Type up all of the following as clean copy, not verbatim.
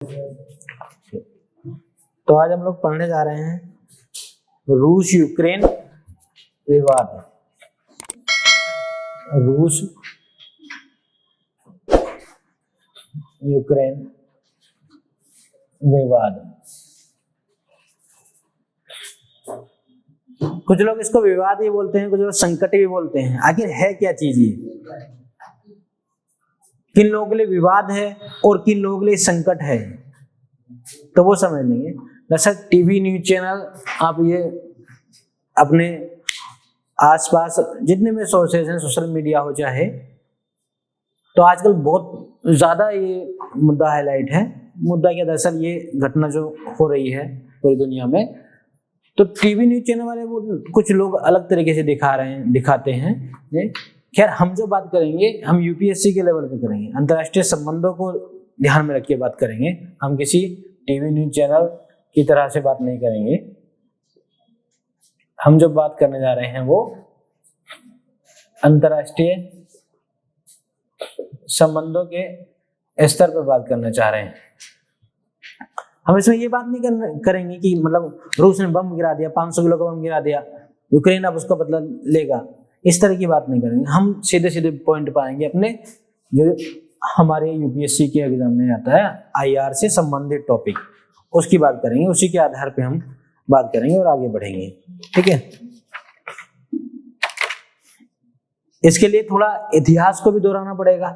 तो आज हम लोग पढ़ने जा रहे हैं रूस यूक्रेन विवाद। रूस यूक्रेन विवाद। कुछ लोग इसको विवाद ही बोलते हैं, कुछ लोग संकट भी बोलते हैं। आखिर है क्या चीज ये? किन लोगों के लिए विवाद है और किन लोगों के लिए संकट है, तो वो समझ लेंगे। जैसा टीवी न्यूज चैनल, आप ये अपने आसपास जितने भी सोर्सेज हैं, सोशल मीडिया हो चाहे, तो आजकल बहुत ज्यादा ये मुद्दा हाईलाइट है। मुद्दा क्या, दरअसल ये घटना जो हो रही है पूरी दुनिया में, तो टीवी न्यूज चैनल वाले वो कुछ लोग अलग तरीके से दिखाते हैं। खैर, हम जो बात करेंगे हम यूपीएससी के लेवल पे करेंगे, अंतर्राष्ट्रीय संबंधों को ध्यान में रख के बात करेंगे। हम किसी टीवी न्यूज चैनल की तरह से बात नहीं करेंगे। हम जो बात करने जा रहे हैं वो अंतर्राष्ट्रीय संबंधों के स्तर पर बात करना चाह रहे हैं। हम इसमें ये बात नहीं करेंगे कि मतलब रूस ने बम गिरा दिया, 500 किलो का बम गिरा दिया, यूक्रेन अब उसका बदला लेगा, इस तरह की बात नहीं करेंगे। हम सीधे सीधे पॉइंट पाएंगे अपने जो हमारे यूपीएससी के एग्जाम में आता है, आईआर से संबंधित टॉपिक, उसकी बात करेंगे। उसी के आधार पे हम बात करेंगे और आगे बढ़ेंगे, ठीक है। इसके लिए थोड़ा इतिहास को भी दोहराना पड़ेगा।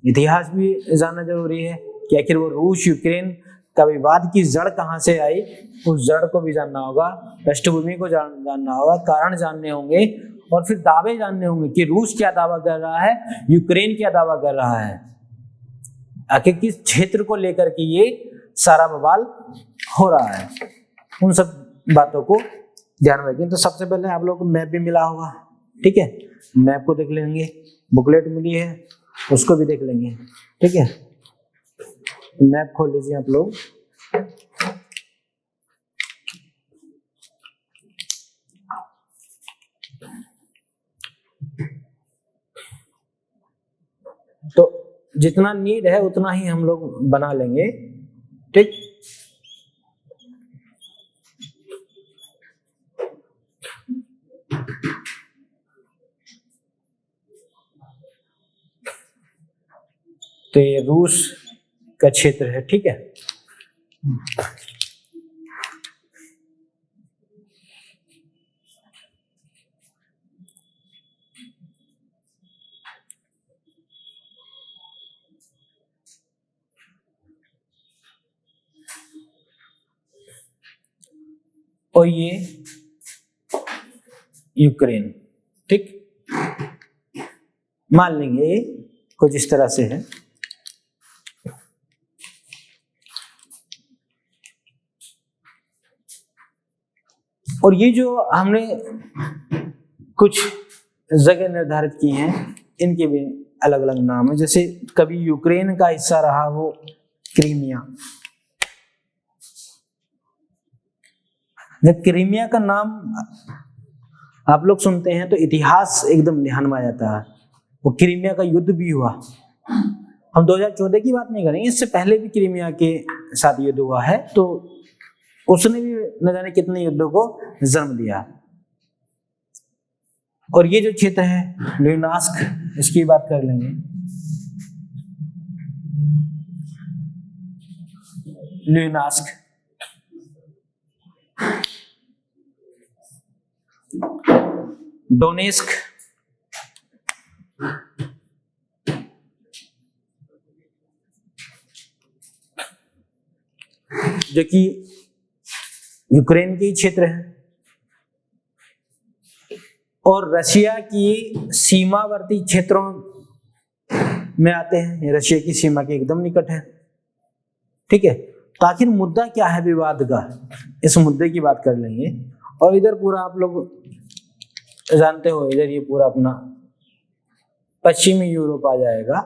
इतिहास भी जानना जरूरी है कि आखिर वो रूस यूक्रेन का विवाद की जड़ कहाँ से आई, उस जड़ को भी जानना होगा, पृष्ठभूमि को जानना होगा, कारण जानने होंगे, और फिर दावे जानने होंगे कि रूस क्या दावा कर रहा है, यूक्रेन क्या दावा कर रहा है, आखिर किस क्षेत्र को लेकर के ये सारा बवाल हो रहा है। उन सब बातों को ध्यान में रखें। तो सबसे पहले आप लोगों को मैप भी मिला होगा, ठीक है। मैप को देख लेंगे, बुकलेट मिली है उसको भी देख लेंगे, ठीक है। मैप खोल लीजिए आप लोग। तो जितना नीड है उतना ही हम लोग बना लेंगे, ठीक। तो ये रूस का क्षेत्र है, ठीक है। और ये यूक्रेन, ठीक। मान लेंगे ये कुछ इस तरह से है। और ये जो हमने कुछ जगह निर्धारित की हैं, इनके भी अलग अलग नाम है। जैसे कभी यूक्रेन का हिस्सा रहा वो क्रीमिया। जब क्रीमिया का नाम आप लोग सुनते हैं तो इतिहास एकदम ध्यान में आ जाता है। वो क्रीमिया का युद्ध भी हुआ। हम 2014 की बात नहीं करेंगे, इससे पहले भी क्रीमिया के साथ युद्ध हुआ है, तो उसने भी न जाने कितने युद्धों को जन्म दिया। और ये जो क्षेत्र है ल्यूनास्क, इसकी बात कर लेंगे। ल्यूनास्क, डोनेस्क, जो कि यूक्रेन के क्षेत्र है, और रशिया की सीमावर्ती क्षेत्रों में आते हैं। ये रशिया की सीमा के एकदम निकट है, ठीक है। तो आखिर मुद्दा क्या है विवाद का, इस मुद्दे की बात कर लेंगे। और इधर पूरा आप लोग जानते हो, इधर ये पूरा अपना पश्चिमी यूरोप आ जाएगा,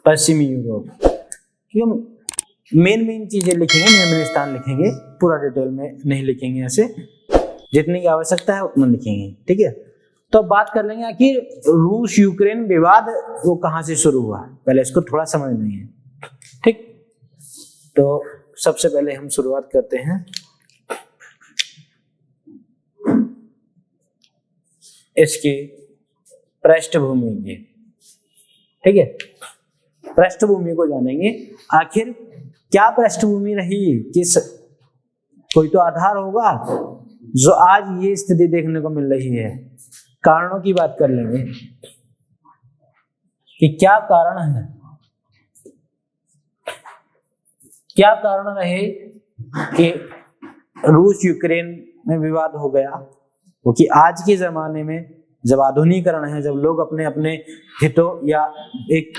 पश्चिमी यूरोप। मेन चीजें लिखेंगे, मेन स्थान लिखेंगे, पूरा डिटेल में नहीं लिखेंगे। ऐसे जितनी की आवश्यकता है उतना लिखेंगे, ठीक है। तो बात कर लेंगे आखिर रूस यूक्रेन विवाद वो कहां से शुरू हुआ, पहले इसको थोड़ा समझ लेंगे। ठीक, तो सबसे पहले हम शुरुआत करते हैं इसकी पृष्ठभूमि की। ठीक है, पृष्ठभूमि को जानेंगे, आखिर क्या पृष्ठभूमि रही, किस कोई तो आधार होगा जो आज ये स्थिति देखने को मिल रही है। कारणों की बात कर लेंगे कि क्या कारण है, क्या कारण रहे कि रूस यूक्रेन में विवाद हो गया। क्योंकि आज के जमाने में जब आधुनिकीकरण है, जब लोग अपने अपने हितों या एक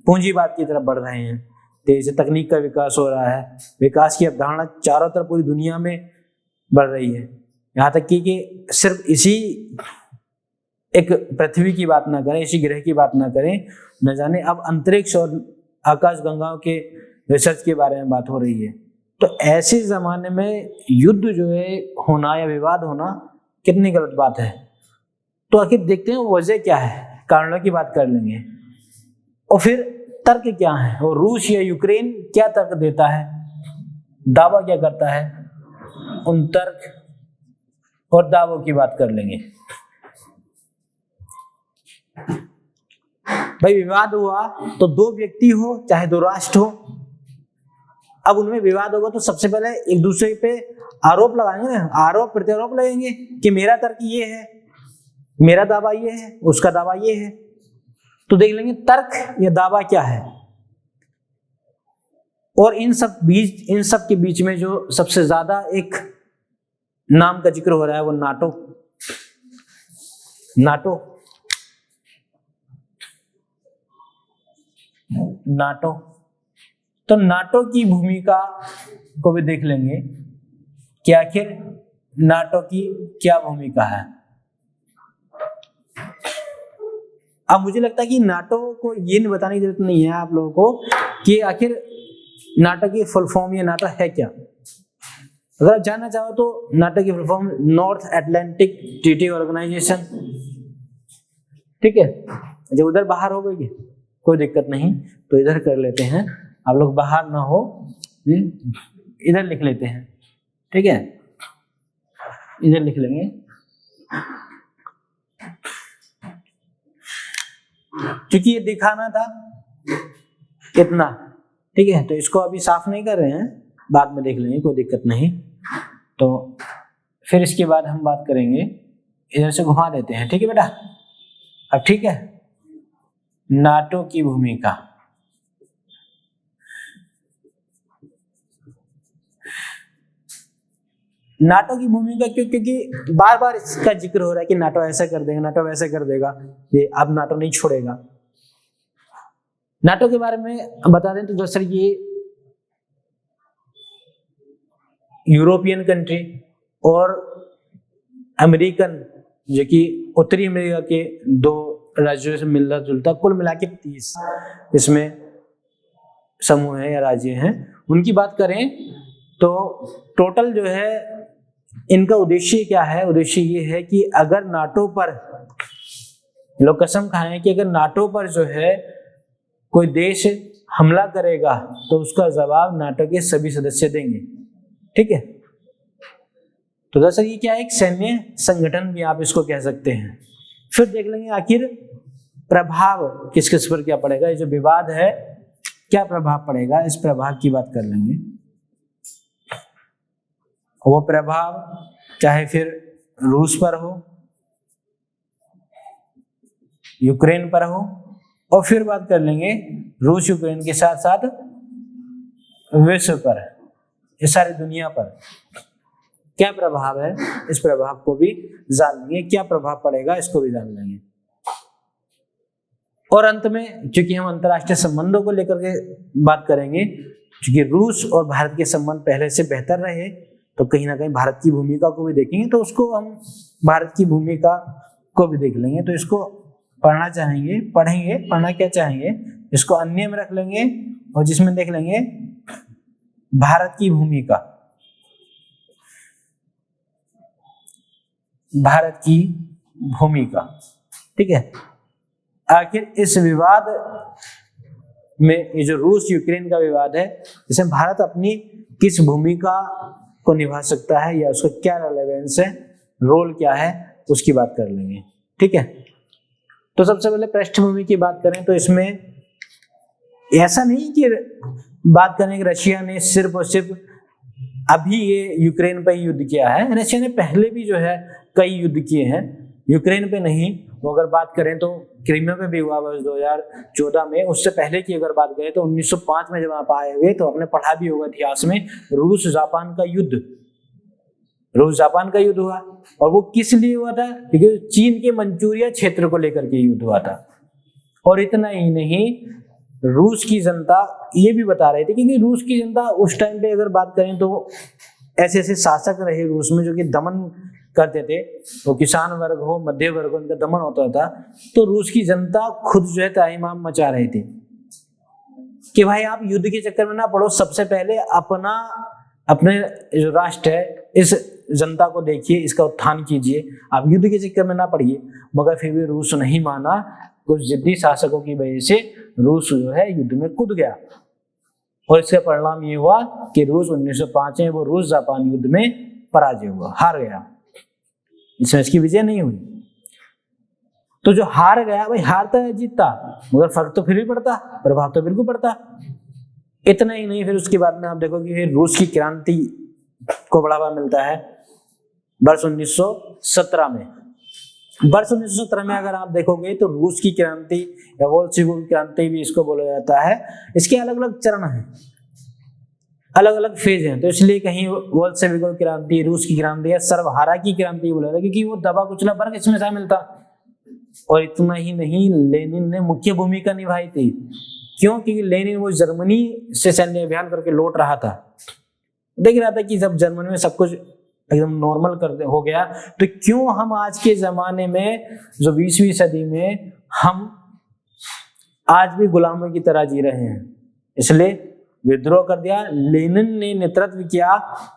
पूंजीवाद की तरफ बढ़ रहे हैं, तेज तकनीक का विकास हो रहा है, विकास की अवधारणा चारों तरफ पूरी दुनिया में बढ़ रही है। यहाँ तक कि सिर्फ इसी एक पृथ्वी की बात ना करें, इसी ग्रह की बात ना करें, न जाने अब अंतरिक्ष और आकाश गंगाओं के रिसर्च के बारे में बात हो रही है। तो ऐसे जमाने में युद्ध जो है होना या विवाद होना कितनी गलत बात है। तो आखिर देखते हैं वजह क्या है, कारणों की बात कर लेंगे और फिर तर्क क्या है, और रूस या यूक्रेन क्या तर्क देता है, दावा क्या करता है, उन तर्क और दावों की बात कर लेंगे। भाई विवाद हुआ तो दो व्यक्ति हो चाहे दो राष्ट्र हो, अब उनमें विवाद होगा तो सबसे पहले एक दूसरे पे आरोप लगाएंगे ना, आरोप प्रत्यारोप लगेंगे कि मेरा तर्क ये है, मेरा दावा ये है, उसका दावा ये है। तो देख लेंगे तर्क या दावा क्या है। और इन सब के बीच में जो सबसे ज्यादा एक नाम का जिक्र हो रहा है वो नाटो। तो नाटो की भूमिका को भी देख लेंगे कि आखिर नाटो की क्या भूमिका है। अब मुझे लगता है कि नाटो को ये नहीं बताने की जरूरत नहीं है आप लोगों को कि आखिर नाटो की फुल फॉर्म या नाटो है क्या। अगर आप जानना चाहो तो नाटो की full form North Atlantic Treaty Organization. ठीक है, जब उधर बाहर हो गई कोई दिक्कत नहीं, तो इधर कर लेते हैं, आप लोग बाहर ना हो इधर लिख लेते हैं। ठीक है, इधर लिख लेंगे क्योंकि ये दिखाना था कितना। ठीक है, तो इसको अभी साफ नहीं कर रहे हैं, बाद में देख लेंगे, कोई दिक्कत नहीं। तो फिर इसके बाद हम बात करेंगे, इधर से घुमा देते हैं। ठीक है बेटा, अब ठीक है, नाटो की भूमिका। नाटो की भूमिका क्योंकि बार बार इसका जिक्र हो रहा है कि नाटो ऐसा कर देगा, नाटो वैसा कर देगा, ये अब नाटो नहीं छोड़ेगा। नाटो के बारे में बता दें तो दरअसल ये यूरोपियन कंट्री और अमेरिकन, जो कि उत्तरी अमेरिका के दो राज्यों से मिलता जुलता, कुल मिला के 30 इसमें समूह है या राज्य हैं, उनकी बात करें तो टोटल जो है इनका उद्देश्य क्या है। उद्देश्य ये है कि अगर नाटो पर, लोग कसम खाएं कि अगर नाटो पर जो है कोई देश हमला करेगा तो उसका जवाब नाटो के सभी सदस्य देंगे। ठीक है, तो दरअसल ये क्या है, एक सैन्य संगठन भी आप इसको कह सकते हैं। फिर देख लेंगे आखिर प्रभाव किस किस पर क्या पड़ेगा, ये जो विवाद है क्या प्रभाव पड़ेगा, इस प्रभाव की बात कर लेंगे। वो प्रभाव चाहे फिर रूस पर हो, यूक्रेन पर हो, और फिर बात कर लेंगे रूस यूक्रेन के साथ साथ विश्व पर, इस सारी दुनिया पर क्या प्रभाव है, इस प्रभाव को भी जान लेंगे, क्या प्रभाव पड़ेगा इसको भी जान लेंगे। और अंत में क्योंकि हम अंतरराष्ट्रीय संबंधों को लेकर के बात करेंगे, क्योंकि रूस और भारत के संबंध पहले से बेहतर रहे, तो कहीं ना कहीं भारत की भूमिका को भी देखेंगे, तो उसको हम भारत की भूमिका को भी देख लेंगे। तो इसको पढ़ना चाहेंगे, पढ़ेंगे, पढ़ना क्या चाहेंगे, इसको अन्य में रख लेंगे और जिसमें देख लेंगे भारत की भूमिका, भारत की भूमिका। ठीक है, आखिर इस विवाद में, ये जो रूस यूक्रेन का विवाद है, इसमें भारत अपनी किस भूमिका को निभा सकता है या उसका क्या रेलेवेंस है, रोल क्या है, उसकी बात कर लेंगे। ठीक है, तो सबसे पहले पृष्ठभूमि की बात करें तो इसमें ऐसा नहीं कि बात करें कि रशिया ने सिर्फ और सिर्फ अभी ये यूक्रेन पे युद्ध किया है। रशिया ने पहले भी जो है कई युद्ध किए हैं, यूक्रेन पे नहीं। वो अगर बात करें तो क्रीमिया पे भी हुआ वर्ष 2014 में। उससे पहले की अगर बात करें तो 1905 में जब आप आए हुए तो आपने पढ़ा भी होगा इतिहास में, रूस जापान का युद्ध, रूस जापान का युद्ध हुआ। और वो किस लिए हुआ था? क्योंकि चीन के मंचूरिया क्षेत्र को लेकर के युद्ध हुआ था। और इतना ही नहीं, रूस की जनता ये भी बता रही थी, क्योंकि रूस की जनता उस टाइम पे अगर बात करें तो ऐसे ऐसे शासक रहे रूस में जो कि दमन करते थे, वो किसान वर्ग हो, मध्य वर्ग हो, उनका दमन होता था। तो रूस की जनता खुद जो है ताइमाम मचा रही थी कि भाई आप युद्ध के चक्कर में ना पड़ो, सबसे पहले अपने जो राष्ट्र है इस जनता को देखिए, इसका उत्थान कीजिए, आप युद्ध के चक्कर में ना पड़िए। मगर फिर भी रूस नहीं माना। कुछ जिद्दी शासकों की वजह से रूस जो है युद्ध में कूद गया और इसका परिणाम ये हुआ कि रूस 1905 में वो रूस जापान युद्ध में पराजय हुआ, हार गया। इसमें इसकी विजय नहीं हुई। तो जो हार गया भाई, हारता है जीतता, मगर फर्क तो फिर भी पड़ता, प्रभाव तो बिल्कुल पड़ता। इतना ही नहीं, फिर उसके बाद में आप देखोगे फिर रूस की क्रांति को बढ़ावा मिलता है वर्ष 1917 में। वर्ष 1917 में अगर आप देखोगे तो रूस की क्रांति या बोल्शेविक क्रांति भी इसको बोला जाता है। इसके अलग अलग चरण हैं, अलग अलग फेज हैं। तो इसलिए कहीं बोल्शेविक क्रांति, रूस की क्रांति या सर्वहारा की क्रांति बोला जाता है, क्योंकि वो दबा कुचला वर्ग इसमें शामिल था। और इतना ही नहीं, लेनिन ने मुख्य भूमिका निभाई थी। क्यों? क्योंकि लेनिन वो जर्मनी से सैन्य अभियान करके लौट रहा था, देख रहा था कि जब जर्मनी में सब कुछ एकदम नॉर्मल कर हो गया, तो क्यों हम आज के जमाने में जो 20वीं सदी में हम आज भी गुलामों की तरह जी रहे हैं। इसलिए विद्रोह कर दिया, लेनिन ने नेतृत्व किया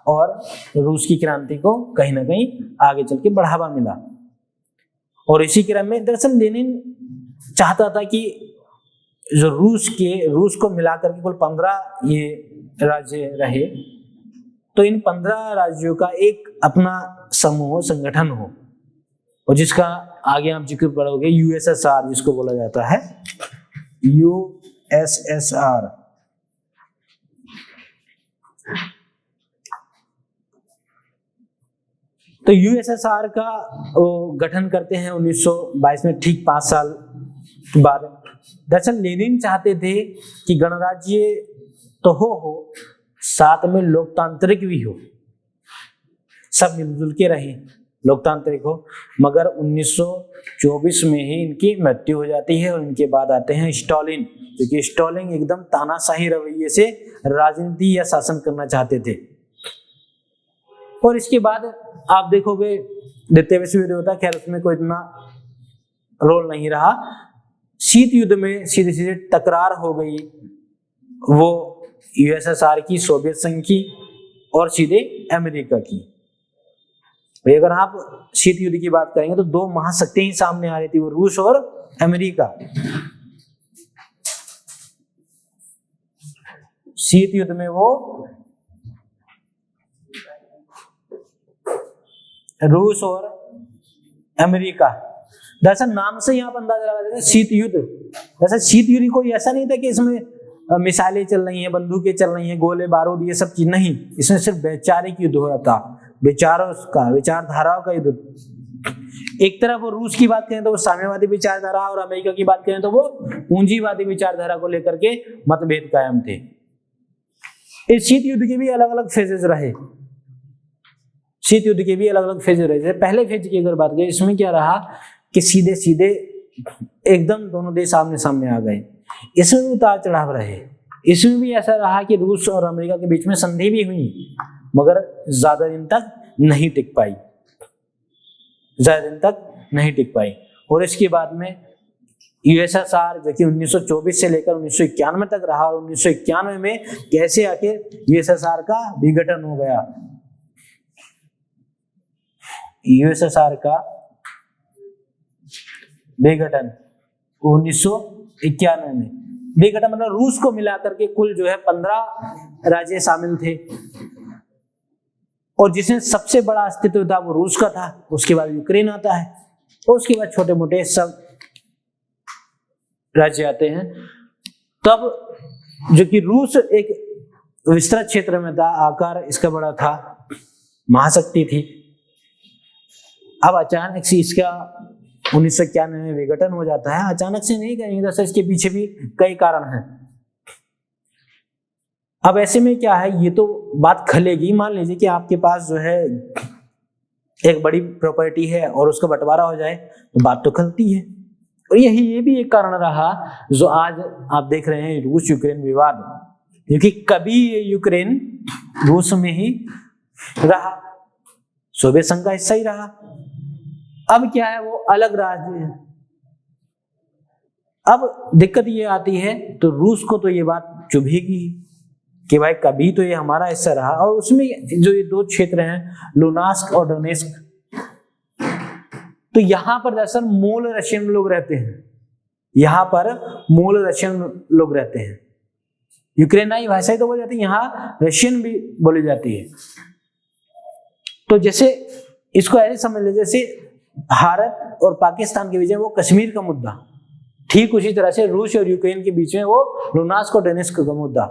और रूस की क्रांति को कहीं ना कहीं आगे चल के बढ़ावा मिला। और इसी क्रम में दरअसल लेनिन चाहता था कि जो रूस को मिलाकर के कुल 15 ये राज्य रहे, तो इन 15 राज्यों का एक अपना समूह, संगठन हो, और जिसका आगे आप जिक्र पढ़ोगे यूएसएसआर जिसको बोला जाता है, यूएसएसआर। तो यूएसएसआर का गठन करते हैं 1922 में, ठीक 5 साल बाद। दरअसल लेनिन चाहते थे कि गणराज्य तो हो, साथ में लोकतांत्रिक भी हो, सब मिलजुल के रहे, लोकतांत्रिक हो। मगर 1924 में ही इनकी मृत्यु हो जाती है और इनके बाद आते हैं स्टालिन, क्योंकि स्टालिन एकदम तानाशाही रवैये से राजनीति या शासन करना चाहते थे। और इसके बाद आप देखोगे द्वितीय विश्व युद्ध होता है, खैर उसमें कोई इतना रोल नहीं रहा। शीत युद्ध में सीधे सीधे टकरार हो गई, वो यूएसएसआर की, सोवियत संघ की और सीधे अमेरिका की। अगर आप शीत युद्ध की बात करेंगे तो 2 महाशक्तियां ही सामने आ रही थी, वो रूस और अमेरिका। शीत युद्ध में वो रूस और अमेरिका। दरअसल नाम से यहाँ पर अंदाजा लगा देते हैं शीत युद्ध। दरअसल शीत युद्ध कोई ऐसा नहीं था कि इसमें मिसाइलें चल रही हैं, बंदूकें चल रही हैं, गोले बारूद ये सब चीज नहीं। इसमें सिर्फ वैचारिक युद्ध हो रहा था, विचारों का, विचारधाराओं का युद्ध। एक तरफ वो रूस की बात करें तो वो साम्यवादी विचारधारा, और अमेरिका की बात करें तो वो पूंजीवादी विचारधारा को लेकर के मतभेद कायम थे। इस शीत युद्ध के भी अलग अलग फेजेस रहे, शीत युद्ध के भी अलग अलग फेज रहे। पहले फेज की अगर बात करें, इसमें क्या रहा कि सीधे सीधे एकदम दोनों देश आमने सामने आ गए। इसमें भी उतार चढ़ाव रहे। इसमें भी ऐसा रहा कि रूस और अमेरिका के बीच में संधि भी हुई, मगर ज्यादा दिन तक नहीं टिक पाई, ज्यादा दिन तक नहीं टिक पाई। और इसके बाद में यूएसएसआर जो कि 1924 से लेकर 1991 तक रहा, और 1991 में कैसे आखिर यूएसएसआर का विघटन हो गया। यूएसएसआर का विघटन 1991 में। विघटन मतलब रूस को मिलाकर के कुल जो है 15 राज्य शामिल थे, और जिसमें सबसे बड़ा अस्तित्व था वो रूस का था। उसके बाद यूक्रेन आता है, और उसके बाद छोटे मोटे सब राज्य आते हैं। तब जो कि रूस एक विस्तृत क्षेत्र में था, आकार इसका बड़ा था, महाशक्ति थी। अब अचानक से इसका 1991 में विघटन हो जाता है। अचानक से नहीं कहेंगे, दरअसल इसके पीछे भी कई कारण हैं। अब ऐसे में क्या है, ये तो बात खलेगी। मान लीजिए कि आपके पास जो है एक बड़ी प्रॉपर्टी है और उसका बंटवारा हो जाए तो बात तो खलती है। और ये भी एक कारण रहा जो आज आप देख रहे हैं रूस यूक्रेन विवाद, क्योंकि कभी ये यूक्रेन रूस में ही रहा, सोवियत संघ का हिस्सा ही रहा। अब क्या है, वो अलग राज्य है। अब दिक्कत ये आती है, तो रूस को तो ये बात चुभेगी कि भाई कभी तो ये हमारा हिस्सा रहा। और उसमें जो ये दो क्षेत्र हैं, लुनास्क और डोनेस्क, तो यहां पर दरअसल मूल रशियन लोग रहते हैं। यहां पर मूल रशियन लोग रहते हैं। यूक्रेनाई भाषा ही तो बोली जाती है, यहाँ रशियन भी बोली जाती है। तो जैसे इसको ऐसे समझ लीजिए, जैसे भारत और पाकिस्तान के बीच में वो कश्मीर का मुद्दा, ठीक उसी तरह से रूस और यूक्रेन के बीच में वो लुनास्क और डोनेस्क का मुद्दा।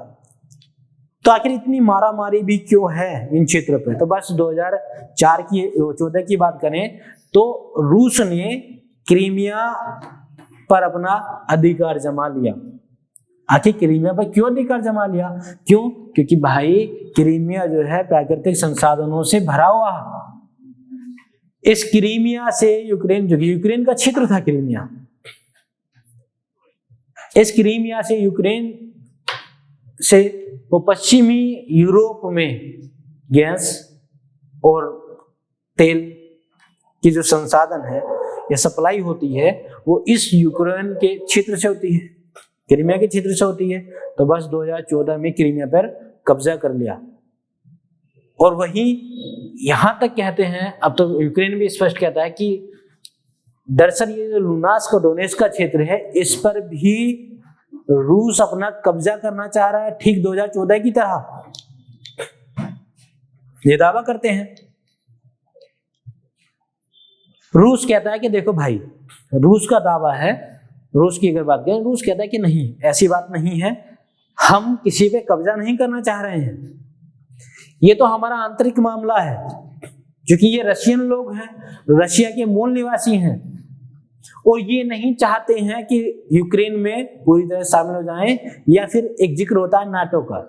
तो आखिर इतनी मारामारी भी क्यों है इन क्षेत्रों पे? तो बस 2014 की बात करें तो रूस ने क्रीमिया पर अपना अधिकार जमा लिया। आखिर क्रीमिया पर क्यों अधिकार जमा लिया? क्यों? क्योंकि भाई क्रीमिया जो है प्राकृतिक संसाधनों से भरा हुआ। इस क्रीमिया से यूक्रेन, जो कि यूक्रेन का क्षेत्र था क्रीमिया, इस क्रीमिया से यूक्रेन से वो पश्चिमी यूरोप में गैस और तेल की जो संसाधन है या सप्लाई होती है, वो इस यूक्रेन के क्षेत्र से होती है, क्रीमिया के क्षेत्र से होती है। तो बस 2014 में क्रीमिया पर कब्जा कर लिया। और वही यहां तक कहते हैं, अब तो यूक्रेन भी स्पष्ट कहता है कि दरअसल ये जो लुनास्क और डोनेस्क का क्षेत्र है, इस पर भी रूस अपना कब्जा करना चाह रहा है, ठीक 2014 की तरह ये दावा करते हैं। रूस कहता है कि देखो भाई, रूस का दावा है, रूस की अगर बात करें, रूस कहता है कि नहीं, ऐसी बात नहीं है, हम किसी पे कब्जा नहीं करना चाह रहे हैं, ये तो हमारा आंतरिक मामला है। क्योंकि ये रशियन लोग हैं, रशिया के मूल निवासी हैं, और ये नहीं चाहते हैं कि यूक्रेन में पूरी तरह शामिल हो जाएं, या फिर एक जिक्र होता है नाटो का,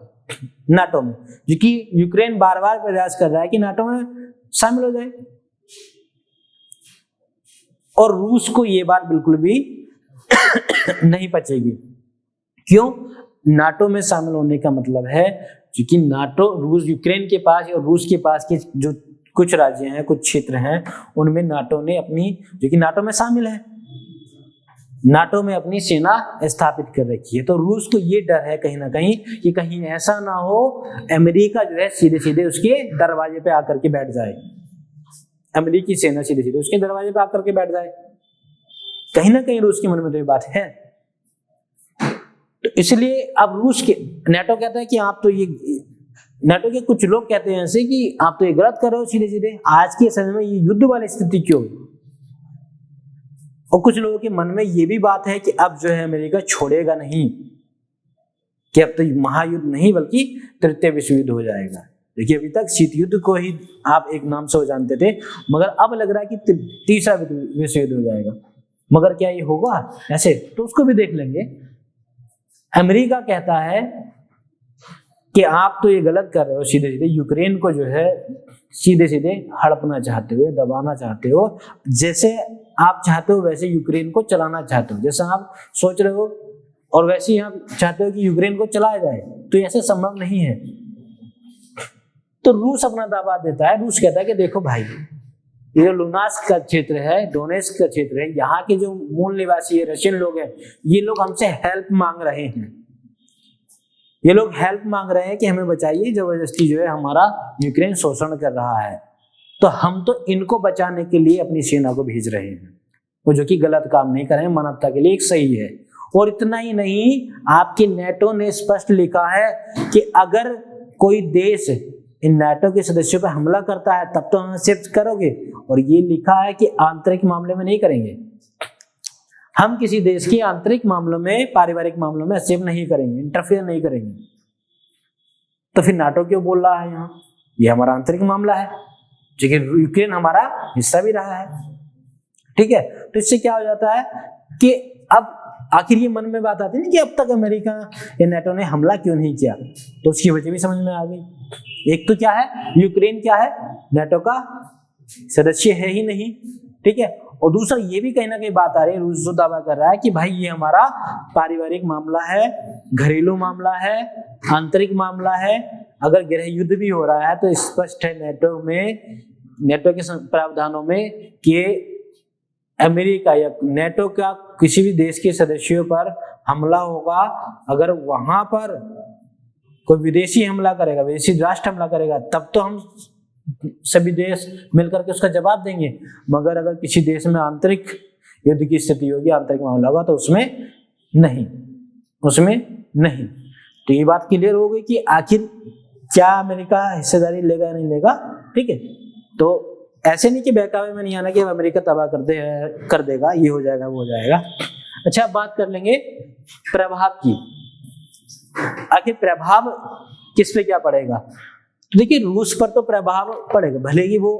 नाटो में, क्योंकि यूक्रेन बार बार प्रयास कर रहा है कि नाटो में शामिल हो जाए। और रूस को ये बात बिल्कुल भी नहीं पचेगी। क्यों? नाटो में शामिल होने का मतलब है, क्योंकि नाटो, रूस, यूक्रेन के पास और रूस के पास के जो कुछ राज्य हैं, कुछ क्षेत्र हैं, उनमें नाटो ने अपनी, जो कि नाटो में शामिल है, नाटो में अपनी सेना स्थापित कर रखी है। तो रूस को ये डर है कहीं ना कहीं कि कहीं ऐसा ना हो अमेरिका जो है सीधे सीधे उसके दरवाजे पे आकर के बैठ जाए, अमेरिकी सेना सीधे सीधे उसके दरवाजे पे आकर के बैठ जाए। कहीं ना कहीं रूस के मन में तो ये बात है। तो इसलिए अब रूस के, नाटो कहता है कि आप तो ये, नाटो के कुछ लोग कहते हैं ऐसे कि आप तो ये गलत कर रहे हो सीधे सीधे, आज के समय में ये युद्ध वाली स्थिति क्यों? और कुछ लोगों के मन में ये भी बात है कि अब जो है अमेरिका छोड़ेगा नहीं, कि अब तो महायुद्ध नहीं बल्कि तृतीय विश्व युद्ध हो जाएगा। देखिए, अभी तक शीत युद्ध को ही आप एक नाम से जानते थे, मगर अब लग रहा है कि तीसरा विश्व युद्ध हो जाएगा। मगर क्या ये होगा ऐसे? तो उसको भी देख लेंगे। अमेरिका कहता है कि आप तो ये गलत कर रहे हो, सीधे सीधे यूक्रेन को जो है सीधे सीधे हड़पना चाहते हो, दबाना चाहते हो, जैसे आप चाहते हो वैसे यूक्रेन को चलाना चाहते हो, जैसा आप सोच रहे हो और वैसे ही आप चाहते हो कि यूक्रेन को चलाया जाए, तो ऐसे संभव नहीं है। तो रूस अपना दावा देता है, रूस कहता है कि देखो भाई, ये जो लुनास्क का क्षेत्र है, डोनेस्क का क्षेत्र है, यहाँ के जो मूल निवासी है, रशियन लोग हैं, ये लोग हमसे हेल्प मांग रहे हैं, ये लोग हेल्प मांग रहे हैं कि हमें बचाइए, जबरदस्ती जो है हमारा यूक्रेन शोषण कर रहा है, तो हम तो इनको बचाने के लिए अपनी सेना को भेज रहे हैं। वो जो कि गलत काम नहीं करें, मानवता के लिए एक सही है। और इतना ही नहीं, आपकी नेटो ने स्पष्ट लिखा है कि अगर कोई देश इन नेटो के सदस्यों पर हमला करता है तब तो एक्सेप्ट करोगे, और ये लिखा है कि आंतरिक मामले में नहीं करेंगे। हम किसी देश के आंतरिक मामलों में, पारिवारिक मामलों में एक्सेप्ट नहीं करेंगे, इंटरफेयर नहीं करेंगे। तो फिर नाटो क्यों बोल रहा है यहाँ, ये हमारा आंतरिक मामला है, लेकिन यूक्रेन हमारा हिस्सा भी रहा है। ठीक है, तो इससे क्या हो जाता है कि अब आखिर ये मन में बात आती है कि अब तक अमेरिका या नेटो ने हमला क्यों नहीं किया, तो उसकी वजह भी समझ में आ गई। एक तो क्या है, यूक्रेन क्या है, नेटो का सदस्य है ही नहीं। ठीक है, और दूसरा ये भी कहीं ना कहीं बात आ रही है, रूस जो दावा कर रहा है कि भाई ये हमारा पारिवारिक मामला है, घरेलू मामला है, आंतरिक मामला है। अगर गृह युद्ध भी हो रहा है तो स्पष्ट है नेटो में, नेटो के प्रावधानों में कि अमेरिका या नेटो का किसी भी देश के सदस्यों पर हमला होगा, अगर वहां पर कोई विदेशी हमला करेगा, विदेशी राष्ट्र हमला करेगा, तब तो हम सभी देश मिलकर के उसका जवाब देंगे। मगर अगर किसी देश में आंतरिक युद्ध की स्थिति होगी, आंतरिक मामला होगा, तो उसमें नहीं, उसमें नहीं। तो ये बात क्लियर हो गई कि आखिर क्या अमेरिका हिस्सेदारी लेगा या नहीं लेगा। ठीक है, तो ऐसे नहीं कि बहकावे में नहीं आना कि अमेरिका तबाह कर देगा, ये हो जाएगा, वो हो जाएगा। अच्छा, अब बात कर लेंगे प्रभाव की। आखिर प्रभाव किस पे क्या पड़ेगा। तो देखिए, रूस पर तो प्रभाव पड़ेगा, भले ही वो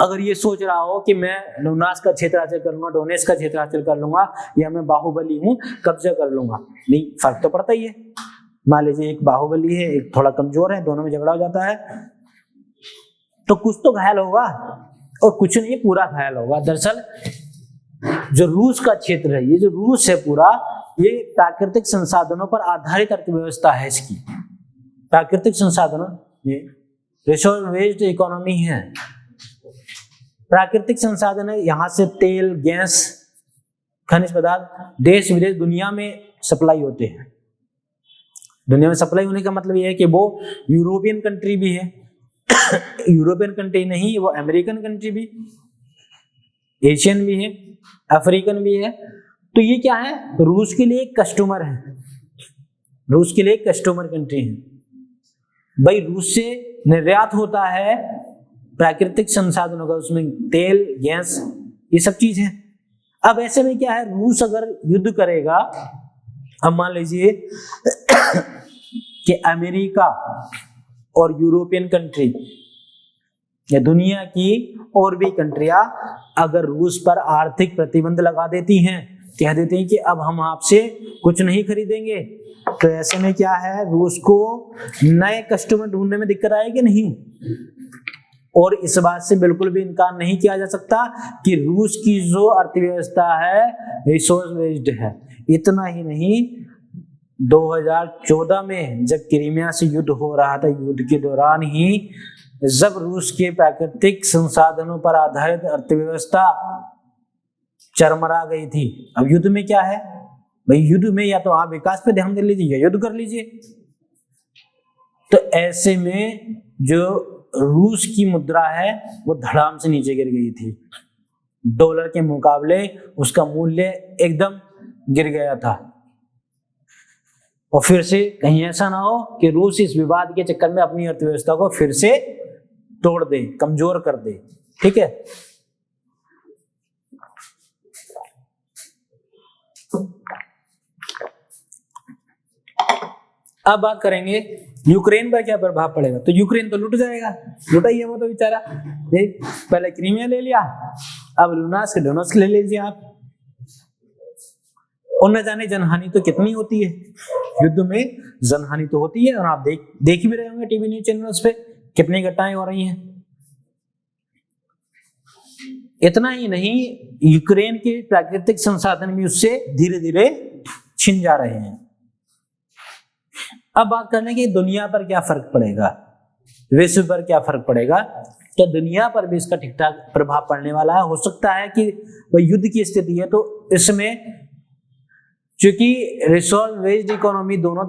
अगर ये सोच रहा हो कि मैं लुहांस्क का क्षेत्र हासिल कर लूंगा, डोनेट्स्क का क्षेत्र हासिल कर लूंगा, या मैं बाहुबली हूँ, कब्जा कर लूंगा, नहीं, फर्क तो पड़ता ही है। मान लीजिए एक बाहुबली है, एक थोड़ा कमजोर है, दोनों में झगड़ा हो जाता है, तो कुछ तो घायल होगा और कुछ नहीं पूरा घायल होगा। दरअसल जो रूस का क्षेत्र है, ये जो रूस है पूरा, ये प्राकृतिक संसाधनों पर आधारित अर्थव्यवस्था है इसकी। प्राकृतिक संसाधनों, ये रिसोर्स बेस्ड इकोनॉमी है। प्राकृतिक संसाधन है, यहाँ से तेल, गैस, खनिज पदार्थ देश विदेश दुनिया में सप्लाई होते हैं। दुनिया में सप्लाई होने का मतलब ये है कि वो यूरोपियन कंट्री भी है, यूरोपियन कंट्री नहीं, वो अमेरिकन कंट्री भी, एशियन भी है, अफ्रीकन भी है। तो ये क्या है, रूस के लिए एक कस्टमर है, रूस के लिए एक कस्टमर कंट्री है। भाई रूस से निर्यात होता है प्राकृतिक संसाधनों का, उसमें तेल, गैस, ये सब चीज है। अब ऐसे में क्या है, रूस अगर युद्ध करेगा, अब मान लीजिए कि अमेरिका और यूरोपियन कंट्री या दुनिया की और भी कंट्रियां अगर रूस पर आर्थिक प्रतिबंध लगा देती हैं, कह देते हैं कि अब हम आपसे कुछ नहीं खरीदेंगे, तो ऐसे में क्या है, रूस को नए कस्टमर ढूंढने में दिक्कत आएगी नहीं। और इस बात से बिल्कुल भी इनकार नहीं किया जा सकता कि रूस की जो अर्थव्यवस्था है रिसोर्स बेस्ड है। इतना ही नहीं, 2014 में जब क्रीमिया से युद्ध हो रहा था, युद्ध के दौरान ही जब रूस के प्राकृतिक संसाधनों पर आधारित अर्थव्यवस्था चरमरा गई थी। अब युद्ध में क्या है भाई, युद्ध में या तो आप विकास पे ध्यान दे लीजिए या युद्ध कर लीजिए। तो ऐसे में जो रूस की मुद्रा है वो धड़ाम से नीचे गिर गई थी, डॉलर के मुकाबले उसका मूल्य एकदम गिर गया था। और फिर से कहीं ऐसा ना हो कि रूस इस विवाद के चक्कर में अपनी अर्थव्यवस्था को फिर से तोड़ दे, कमजोर कर दे। ठीक है, अब बात करेंगे यूक्रेन पर क्या प्रभाव पड़ेगा। तो यूक्रेन तो लुट जाएगा, लुटा ही है वो तो बेचारा, पहले क्रीमिया ले लिया, अब लुहांस्क, डोनेट्स्क ले लीजिए आप। और न जाने जनहानि तो कितनी होती है युद्ध में, जनहानि तो होती है, और आप देख भी रहे होंगे टीवी न्यूज चैनल्स पे कितनी घटनाएं हो रही हैं। इतना ही नहीं, यूक्रेन के प्राकृतिक संसाधन भी उससे धीरे धीरे छिन जा रहे हैं। अब बात करने की दुनिया पर क्या फर्क पड़ेगा, विश्व पर क्या फर्क पड़ेगा। तो दुनिया पर भी इसका ठीक ठाक प्रभाव पड़ने वाला है। हो सकता है कि वह युद्ध की स्थिति है, तो इसमें चूंकि रिसोर्स बेस्ड इकोनॉमी दोनों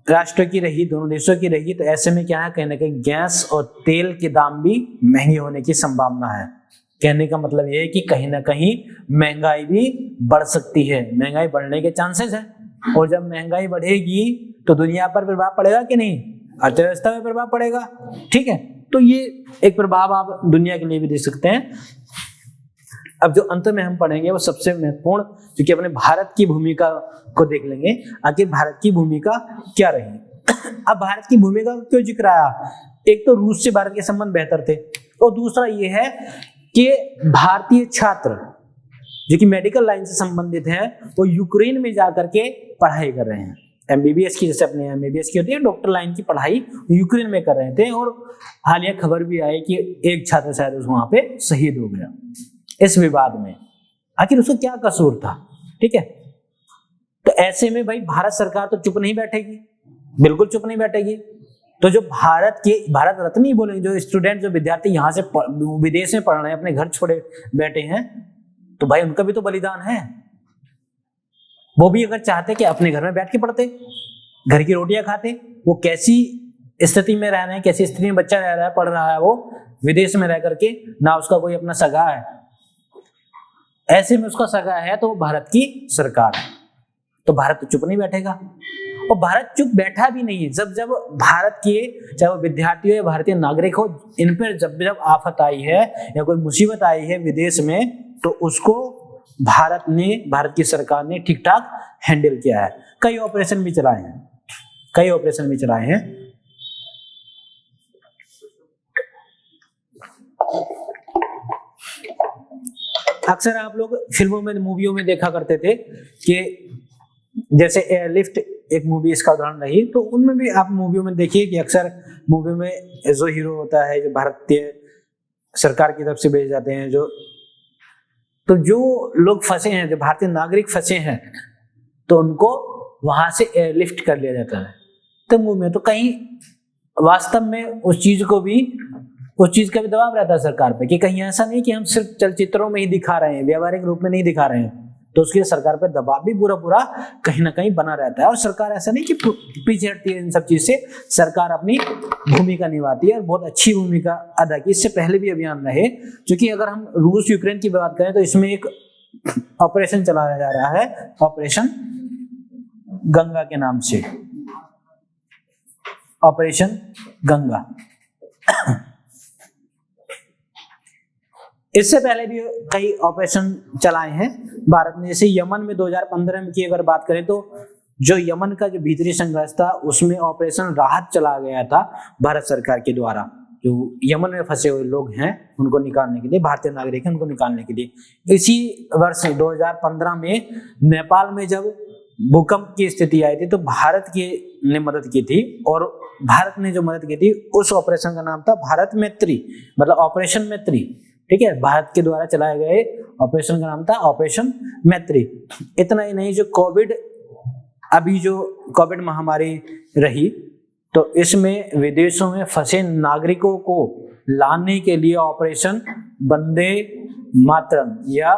राष्ट्रों की रही, दोनों देशों की रही, तो ऐसे में क्या है, कहीं ना कहीं गैस और तेल के दाम भी महंगे होने की संभावना है। कहने का मतलब ये है कि कहीं ना कहीं महंगाई भी बढ़ सकती है, महंगाई बढ़ने के चांसेस है। और जब महंगाई बढ़ेगी तो दुनिया पर प्रभाव पड़ेगा कि नहीं, अर्थव्यवस्था में प्रभाव पड़ेगा। ठीक है, तो ये एक प्रभाव आप दुनिया के लिए भी देख सकते हैं। अब जो अंत में हम पढ़ेंगे वो सबसे महत्वपूर्ण, क्योंकि अपने भारत की भूमिका को देख लेंगे, आखिर भारत की भूमिका क्या रही। अब भारत की भूमिका क्यों जिक्र आया, एक तो रूस से भारत के संबंध बेहतर थे, और दूसरा ये है कि भारतीय छात्र जो कि मेडिकल लाइन से संबंधित हैं वो यूक्रेन में जाकर के पढ़ाई कर रहे हैं। एमबीबीएस की, जैसे अपने एमबीबीएस की होती है डॉक्टर लाइन की पढ़ाई, यूक्रेन में कर रहे थे। और हालिया खबर भी आई कि एक छात्र शायद वहां पे शहीद हो गया इस विवाद में। आखिर उसको क्या कसूर था? ठीक है, तो ऐसे में भाई भारत सरकार तो चुप नहीं बैठेगी, बिल्कुल चुप नहीं बैठेगी। तो जो भारत रत्न ही बोलेंगे, जो स्टूडेंट, जो विद्यार्थी यहाँ से विदेश में पढ़ रहे हैं, अपने घर छोड़े बैठे हैं, तो भाई उनका भी तो बलिदान है। वो भी अगर चाहते कि अपने घर में बैठ के पढ़ते, घर की रोटियां खाते, वो कैसी स्थिति में रह रहे हैं, कैसी स्थिति में बच्चा रह रहा है, पढ़ रहा है, वो विदेश में रह करके, ना उसका कोई अपना सगा है, ऐसे में उसका सगा है तो भारत की सरकार है। तो भारत तो चुप नहीं बैठेगा, और भारत चुप बैठा भी नहीं है। जब भारत के, चाहे वो विद्यार्थी हो या भारतीय नागरिक हो, इन पर जब आफत आई है या कोई मुसीबत आई है विदेश में, तो उसको भारत की सरकार ने ठीक ठाक हैंडल किया है। कई ऑपरेशन भी चलाए हैं। अक्सर आप लोग फिल्मों में, मूवियों में देखा करते थे कि जैसे एयरलिफ्ट एक मूवी इसका उदाहरण रही, तो उनमें भी आप मूवियों में देखिए कि अक्सर मूवी में जो हीरो होता है, जो भारतीय सरकार की तरफ से भेजे जाते हैं, तो जो लोग फंसे हैं, जो भारतीय नागरिक फंसे हैं, तो उनको वहां से एयरलिफ्ट कर लिया जाता है। तो मूवी में तो कहीं वास्तव में उस चीज का भी दबाव रहता है सरकार पे, कि कहीं ऐसा नहीं कि हम सिर्फ चलचित्रों में ही दिखा रहे हैं, व्यावहारिक रूप में नहीं दिखा रहे हैं, तो उसके लिए सरकार पे दबाव भी पूरा कहीं ना कहीं बना रहता है। और सरकार ऐसा नहीं कि पीछे हटती है इन सब चीज से, सरकार अपनी भूमिका निभाती है और बहुत अच्छी भूमिका अदा की। इससे पहले भी अभियान रहे, क्योंकि अगर हम रूस यूक्रेन की बात करें तो इसमें एक ऑपरेशन चलाया जा रहा है, ऑपरेशन गंगा के नाम से, ऑपरेशन गंगा। इससे पहले भी कई ऑपरेशन चलाए हैं भारत ने, जैसे यमन में 2015 में की अगर बात करें तो जो यमन का जो भीतरी संघर्ष था, उसमें ऑपरेशन राहत चला गया था भारत सरकार के द्वारा। जो यमन में फंसे हुए लोग हैं उनको निकालने के लिए, भारतीय नागरिक हैं उनको निकालने के लिए। इसी वर्ष 2015 में नेपाल में जब भूकंप की स्थिति आई थी, तो भारत ने मदद की थी, और भारत ने जो मदद की थी उस ऑपरेशन का नाम था भारत मैत्री, मतलब ऑपरेशन मैत्री। ठीक है, भारत के द्वारा चलाए गए ऑपरेशन का नाम था ऑपरेशन मैत्री। इतना ही नहीं, जो कोविड महामारी रही, तो इसमें विदेशों में फंसे नागरिकों को लाने के लिए ऑपरेशन वंदे मातरम या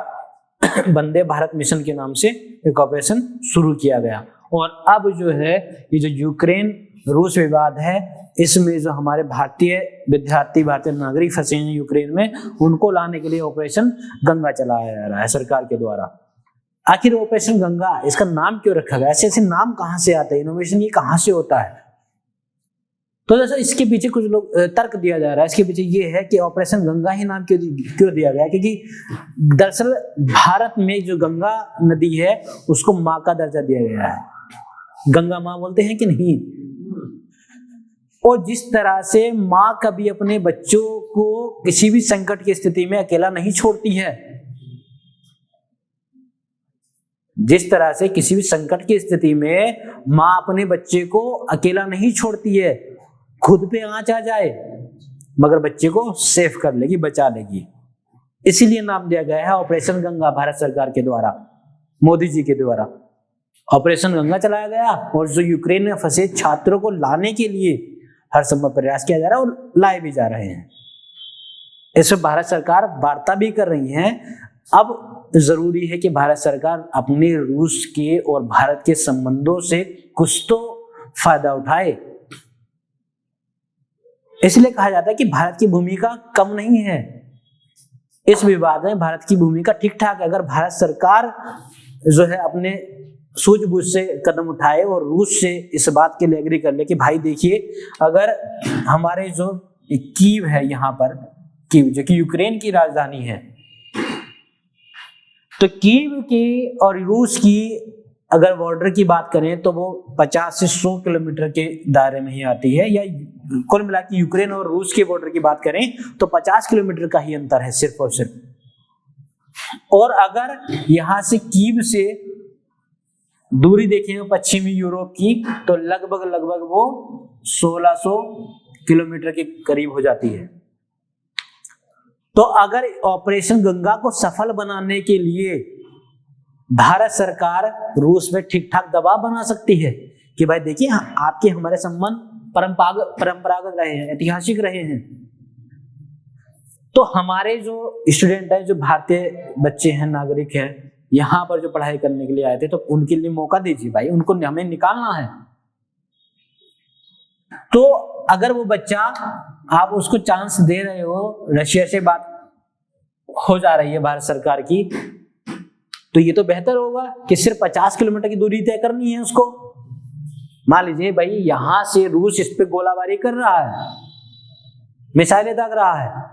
वंदे भारत मिशन के नाम से एक ऑपरेशन शुरू किया गया। और अब जो है ये जो यूक्रेन रूस विवाद है, इसमें जो हमारे भारतीय विद्यार्थी, भारतीय नागरिक फंसे हैं यूक्रेन में, उनको लाने के लिए ऑपरेशन गंगा चलाया जा रहा है सरकार के द्वारा। आखिर ऑपरेशन गंगा, इसका नाम क्यों रखा गया? ऐसे नाम कहां से आते हैं, इनोवेशन ये कहां से होता है? तो जैसे इसके पीछे कुछ लोग तर्क दिया जा रहा है, इसके पीछे ये है कि ऑपरेशन गंगा ही नाम क्यों दिया गया, क्योंकि दरअसल भारत में जो गंगा नदी है उसको माँ का दर्जा दिया गया है। गंगा माँ बोलते हैं कि नहीं? और जिस तरह से माँ कभी अपने बच्चों को किसी भी संकट की स्थिति में अकेला नहीं छोड़ती है, जिस तरह से किसी भी संकट की स्थिति में माँ अपने बच्चे को अकेला नहीं छोड़ती है, खुद पे आंच आ जाए मगर बच्चे को सेफ कर लेगी, बचा लेगी। इसीलिए नाम दिया गया है ऑपरेशन गंगा, भारत सरकार के द्वारा, मोदी जी के द्वारा ऑपरेशन गंगा चलाया गया। और जो यूक्रेन में फंसे छात्रों को लाने के लिए हर संभव प्रयास किया जा रहा है और लाए भी जा रहे हैं। इसमें भारत सरकार वार्ता भी कर रही है। अब जरूरी है कि भारत सरकार अपने रूस के और भारत के संबंधों से कुछ तो फायदा उठाए। इसलिए कहा जाता है कि भारत की भूमिका कम नहीं है, इस विवाद में भारत की भूमिका ठीक ठाक है। अगर भारत सरकार जो है अपने सूझबूझ से कदम उठाए और रूस से इस बात के लिए एग्री कर ले कि भाई देखिए, अगर हमारे जो कीव है यहाँ पर, कीव जो कि यूक्रेन की राजधानी है, तो कीव की और रूस की अगर बॉर्डर की बात करें तो वो 50 से 100 किलोमीटर के दायरे में ही आती है, या कुल मिला के यूक्रेन और रूस के बॉर्डर की बात करें तो 50 किलोमीटर का ही अंतर है सिर्फ और सिर्फ। और अगर यहां से कीव से दूरी देखें पश्चिमी यूरोप की, तो लगभग वो 1600 किलोमीटर के करीब हो जाती है। तो अगर ऑपरेशन गंगा को सफल बनाने के लिए भारत सरकार रूस में ठीक ठाक दबाव बना सकती है कि भाई देखिए, आपके हमारे संबंध परंपरागत रहे हैं, ऐतिहासिक रहे हैं, तो हमारे जो स्टूडेंट हैं, जो भारतीय बच्चे हैं, नागरिक हैं, यहाँ पर जो पढ़ाई करने के लिए आए थे, तो उनके लिए मौका दीजिए भाई, उनको हमें निकालना है। तो अगर वो बच्चा, आप उसको चांस दे रहे हो, रशिया से बात हो जा रही है भारत सरकार की, तो ये तो बेहतर होगा कि सिर्फ 50 किलोमीटर की दूरी तय करनी है उसको। मान लीजिए भाई यहां से रूस इस पे गोलाबारी कर रहा है, मिसाइलें दाग रहा है,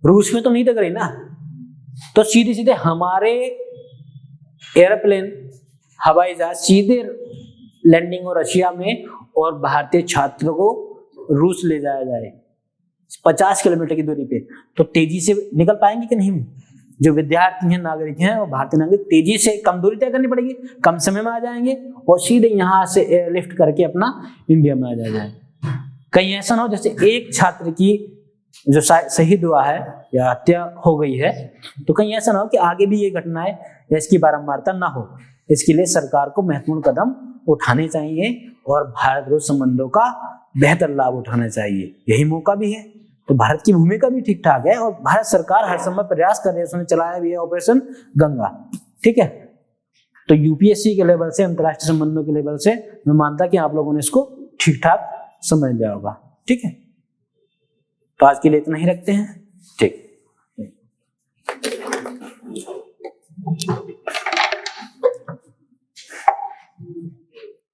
रूस में तो नहीं दग रही ना, तो सीधे सीधे हमारे एयरप्लेन, हवाई जहाज सीधे लैंडिंग हो रशिया में, और भारतीय छात्रों को रूस ले जाया जाए 50 किलोमीटर की दूरी पे, तो तेजी से निकल पाएंगे कि नहीं? जो विद्यार्थी हैं, नागरिक हैं, और भारतीय नागरिक तेजी से कम दूरी तय करनी पड़ेगी, कम समय में आ जाएंगे और सीधे यहाँ से एयरलिफ्ट करके अपना इंडिया में आ जाए। कहीं ऐसा ना हो जैसे एक छात्र की जो शहीद हुआ है या हत्या हो गई है, तो कहीं ऐसा ना हो कि आगे भी ये घटनाएं या इसकी बारंबारता ना हो। इसके लिए सरकार को महत्वपूर्ण कदम उठाने चाहिए और भारत रूस संबंधों का बेहतर लाभ उठाना चाहिए। यही मौका भी है। तो भारत की भूमिका भी ठीक ठाक है और भारत सरकार हर समय प्रयास कर रही है, उसने चलाया भी है ऑपरेशन गंगा। ठीक है, तो यूपीएससी के लेवल से, अंतरराष्ट्रीय संबंधों के लेवल से मैं मानता कि आप लोगों ने इसको ठीक ठाक समझ लिया होगा। ठीक है, तो आज के लिए इतना ही रखते हैं। ठीक।